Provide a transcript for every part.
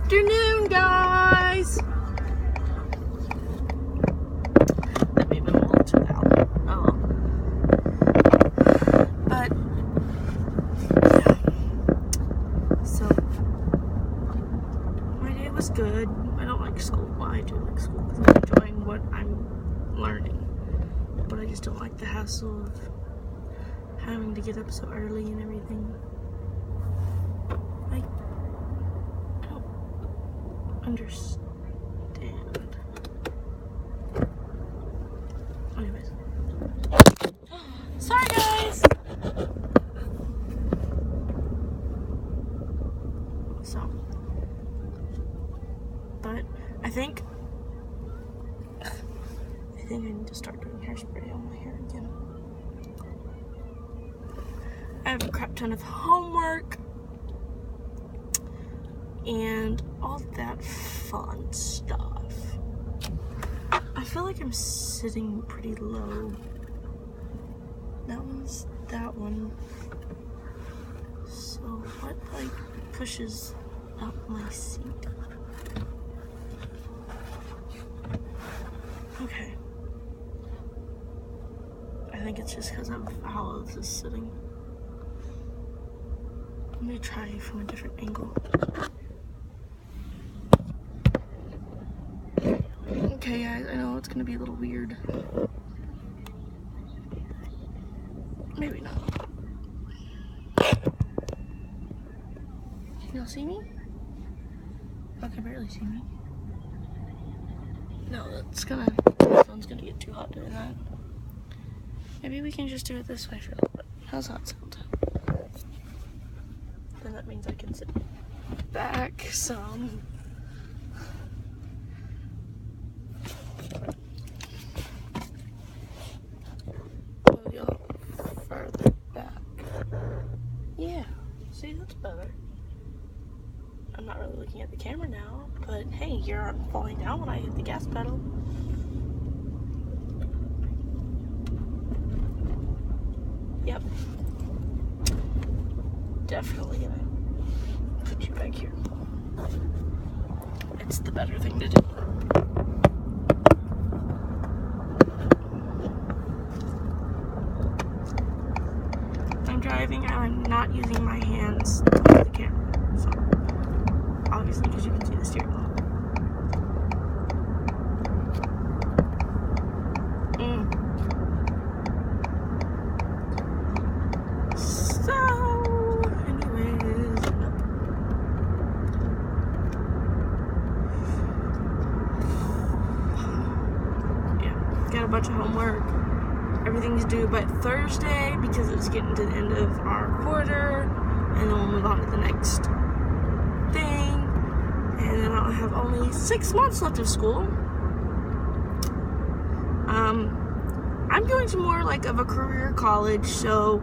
afternoon, guys. That may have been a little too loud. Oh well. But yeah. So my day was good. I don't like school. Well, I do like school because I'm enjoying what I'm learning. But I just don't like the hassle of having to get up so early and everything. I don't understand. Anyways. Sorry, guys! So. But I think I need to start doing hairspray on my hair again. I have a crap ton of homework and all that fun stuff. I feel like I'm sitting pretty low. That one's that one. So what like pushes up my seat? Okay. I think it's just because of how this is sitting. Let me try from a different angle. Okay, guys, I know it's gonna be a little weird. Maybe not. Can y'all see me? I can barely see me. No, my phone's gonna get too hot doing that. Maybe we can just do it this way for a little bit. How's that sound? Then that means I can sit back some. Move y'all further back. Yeah, see, that's better. I'm not really looking at the camera now, but hey, you're falling down when I hit the gas pedal. Yep. Definitely gonna put you back here. It's the better thing to do. I'm driving and I'm not using my hands to hold the camera, so obviously because you can see the steering wheel. A bunch of homework. Everything's due by Thursday because it's getting to the end of our quarter, and then we'll move on to the next thing, and then I'll have only 6 months left of school. I'm going to more like of a career college, so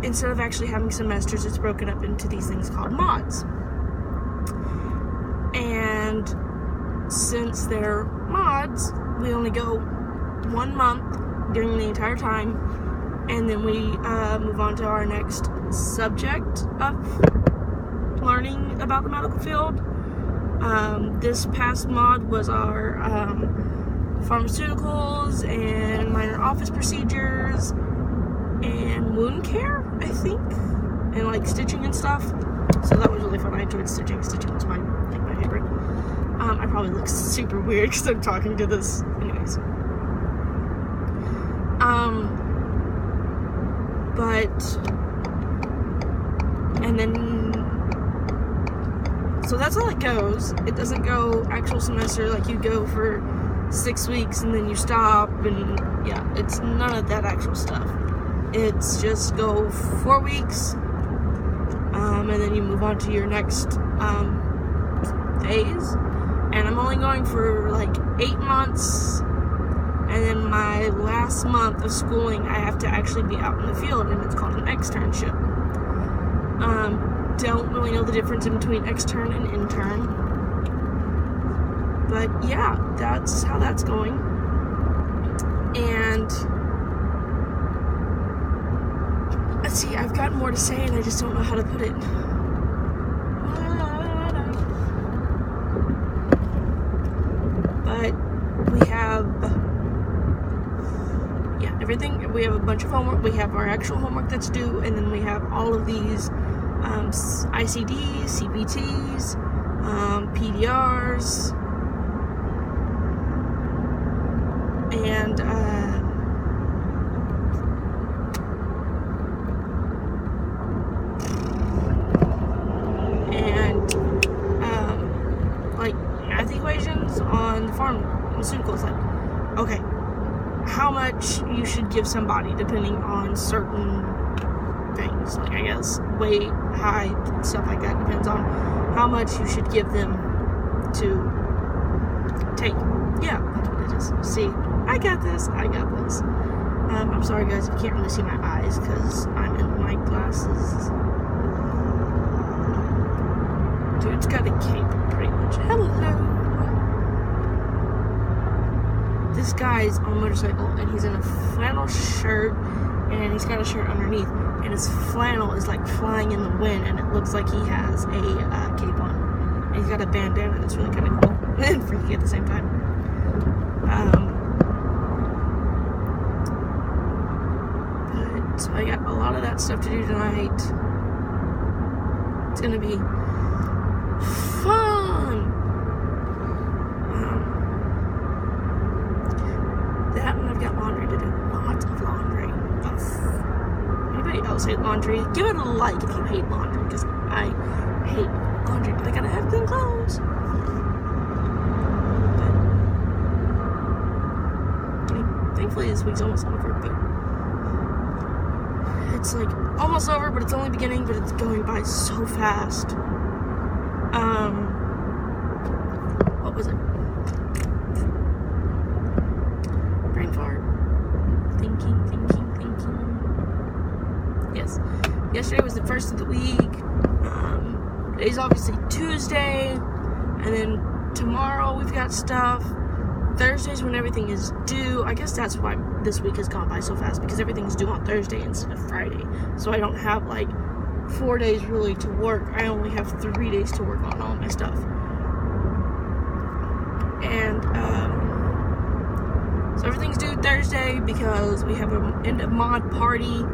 instead of actually having semesters, it's broken up into these things called mods. And since they're mods, we only go 1 month during the entire time, and then we move on to our next subject of learning about the medical field. This past mod was our pharmaceuticals and minor office procedures and wound care, I think, and like stitching and stuff. So that was really fun. I enjoyed stitching. Stitching was my favorite. I probably look super weird because I'm talking to this. Anyways. And then, so that's how it goes. It doesn't go actual semester, like you go for 6 weeks and then you stop, and yeah, it's none of that actual stuff. It's just go 4 weeks, and then you move on to your next, phase, and I'm only going for like 8 months. And then my last month of schooling, I have to actually be out in the field, and it's called an externship. Don't really know the difference in between extern and intern. But yeah, that's how that's going. And let's see, I've got more to say, and I just don't know how to put it. we have a bunch of homework. We have our actual homework that's due, and then we have all of these ICDs, CPTs, PDRs, and like math equations on the pharmaceuticals. Like, okay, how much you should give somebody depending on certain things, like I guess weight, height, stuff like that. Depends on how much you should give them to take. Yeah, that's what it is. See, I got this. I'm sorry guys, you can't really see my eyes because I'm in my glasses. Dude's got a cape, pretty much. Hello. This guy's on a motorcycle and he's in a flannel shirt and he's got a shirt underneath, and his flannel is like flying in the wind, and it looks like he has a cape on, and he's got a bandana, and it's really kind of cool and freaky at the same time. But so I got a lot of that stuff to do tonight. It's gonna be fun. That, and I've got laundry to do. Lots of laundry. Anybody else hate laundry? Give it a like if you hate laundry, because I hate laundry, but I gotta have clean clothes. But thankfully this week's almost over, but it's like almost over, but it's only beginning, but it's going by so fast. What was it? Brain fart. Thinking. Yes. Yesterday was the first of the week. Today's obviously Tuesday. And then tomorrow we've got stuff. Thursday's when everything is due. I guess that's why this week has gone by so fast, because everything's due on Thursday instead of Friday. So I don't have like 4 days really to work. I only have 3 days to work on all my stuff. And so everything's due Thursday because we have an end of mod party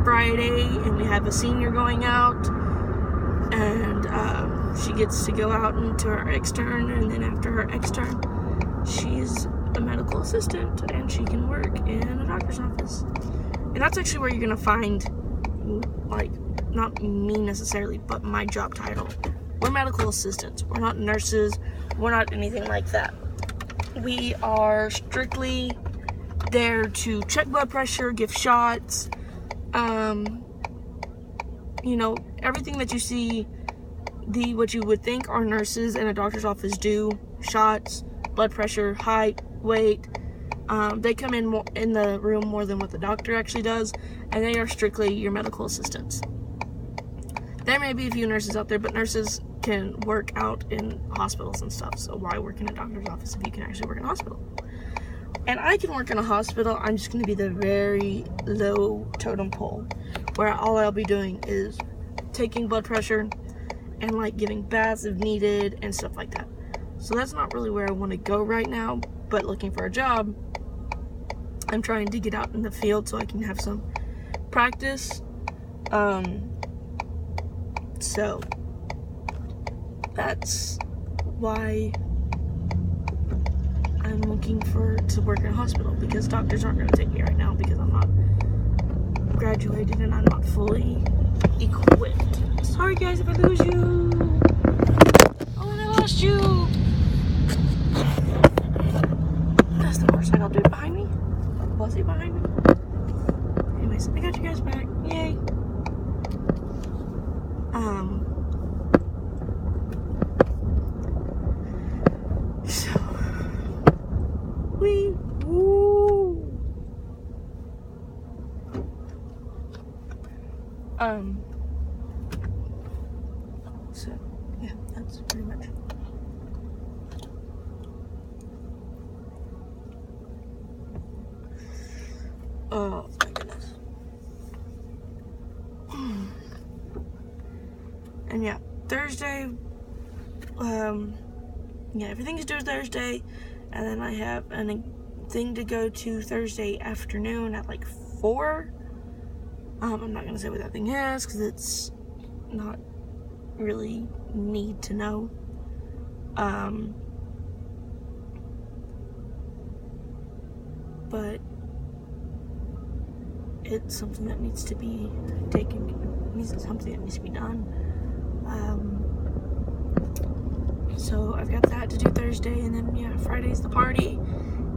Friday, and we have a senior going out, and she gets to go out into her extern, and then after her extern she's a medical assistant and she can work in a doctor's office. And that's actually where you're gonna find, like, not me necessarily, but my job title. We're medical assistants. We're not nurses. We're not anything like that. We are strictly there to check blood pressure, give shots, you know, everything that you see, what you would think our nurses in a doctor's office do. Shots, blood pressure, height, weight. They come in the room more than what the doctor actually does, and they are strictly your medical assistants. There may be a few nurses out there, but nurses can work out in hospitals and stuff, so why work in a doctor's office if you can actually work in a hospital? And I can work in a hospital. I'm just going to be the very low totem pole, where all I'll be doing is taking blood pressure and like giving baths if needed and stuff like that. So that's not really where I want to go right now, but looking for a job, I'm trying to get out in the field so I can have some practice. So that's why I'm looking to work in a hospital, because doctors aren't going to take me right now because I'm not graduated and I'm not fully equipped. Sorry guys if I lose you. Oh, and I lost you. That's the motorcycle dude behind me. Was he behind me? Anyways, I got you guys back. Yay. So so yeah, that's pretty much. Oh my goodness. And yeah, Thursday, yeah, everything's due Thursday, and then I have a thing to go to Thursday afternoon at like for. I'm not gonna say what that thing is because it's not really need to know. But it's something that needs to be taken, something that needs to be done. So I've got that to do Thursday, and then yeah, Friday's the party,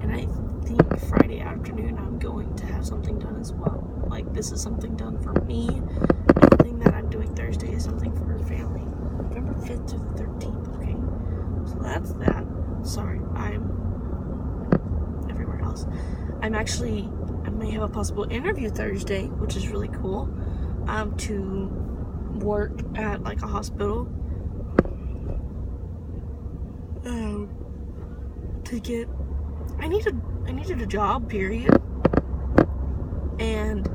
and I think Friday afternoon I'm going to have something done as well. Like, this is something done for me, and the thing that I'm doing Thursday is something for her family. November 5th to the 13th, okay? So that's that. Sorry, I'm everywhere else. I may have a possible interview Thursday, which is really cool, to work at like a hospital. I needed a job, period. And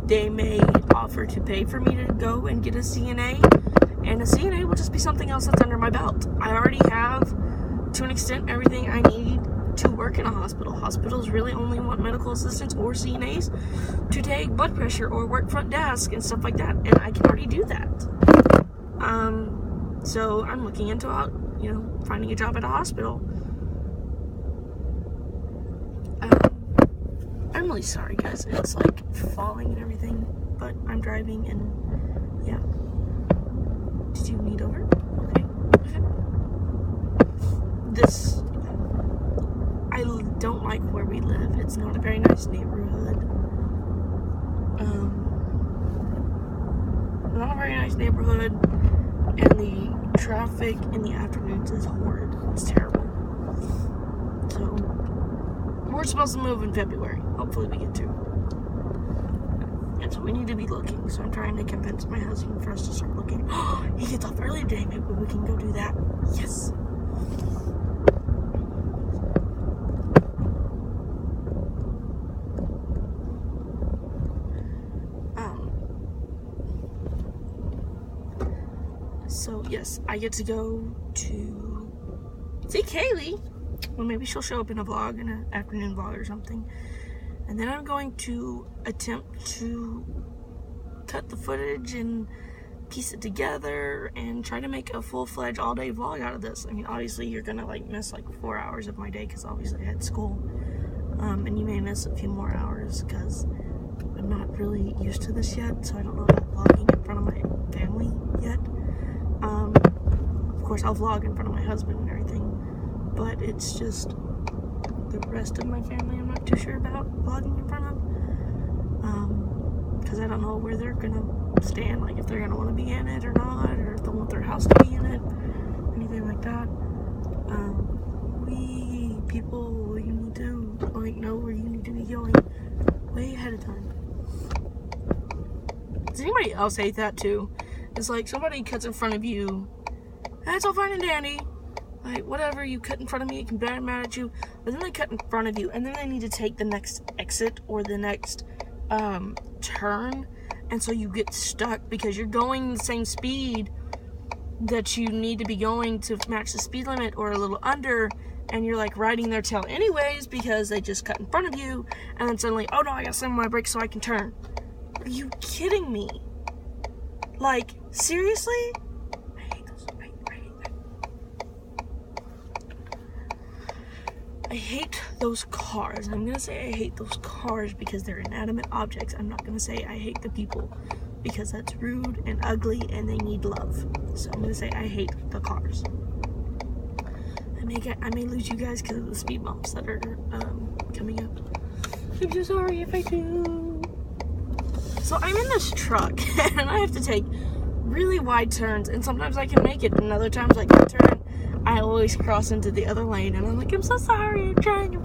they may offer to pay for me to go and get a CNA, and a CNA will just be something else that's under my belt. I already have, to an extent, everything I need to work in a hospital. Hospitals really only want medical assistants or CNAs to take blood pressure or work front desk and stuff like that, and I can already do that. So I'm looking into finding a job at a hospital. I'm really sorry, guys. It's like falling and everything, but I'm driving, and yeah. Did you need over? Okay. I don't like where we live. It's not a very nice neighborhood. Not a very nice neighborhood, and the traffic in the afternoons is horrid. It's terrible. So we're supposed to move in February. Hopefully we get to. And so we need to be looking. So I'm trying to convince my husband for us to start looking. He gets off early today. Maybe we can go do that. Yes. So yes, I get to go to see Kaylee. Well, maybe she'll show up in a vlog, in an afternoon vlog or something. And then I'm going to attempt to cut the footage and piece it together and try to make a full-fledged all-day vlog out of this. I mean, obviously you're gonna miss 4 hours of my day because obviously I had school. And you may miss a few more hours because I'm not really used to this yet, so I don't know about vlogging in front of my family yet. Of course, I'll vlog in front of my husband and everything, but it's just the rest of my family I'm not too sure about vlogging in front of, because I don't know where they're gonna stand, like if they're gonna want to be in it or not, or if they want their house to be in it, anything like that. People, you need to know where you need to be going way ahead of time. Does anybody else hate that too? It's like somebody cuts in front of you, and it's all fine and dandy. Like, whatever, you cut in front of me, you can be mad at you, but then they cut in front of you, and then they need to take the next exit or the next turn, and so you get stuck because you're going the same speed that you need to be going to match the speed limit or a little under, and you're like riding their tail anyways because they just cut in front of you, and then suddenly, oh no, I gotta slam my brakes so I can turn. Are you kidding me? Like, seriously? I hate those. I hate those cars. I'm gonna say I hate those cars because they're inanimate objects. I'm not gonna say I hate the people because that's rude and ugly and they need love. So I'm gonna say I hate the cars. I may lose you guys because of the speed bumps that are coming up. I'm so sorry if I do. So I'm in this truck and I have to take really wide turns, and sometimes I can make it, and other times I can turn, I always cross into the other lane, and I'm like, I'm so sorry, I'm trying.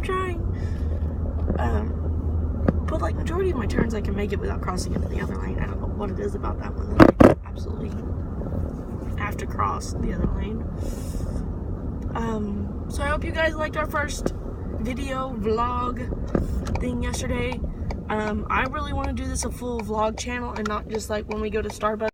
But like majority of my turns I can make it without crossing into the other lane. I don't know what it is about that one that I absolutely have to cross the other lane. So I hope you guys liked our first video vlog thing yesterday. I really want to do this a full vlog channel and not just like when we go to Starbucks.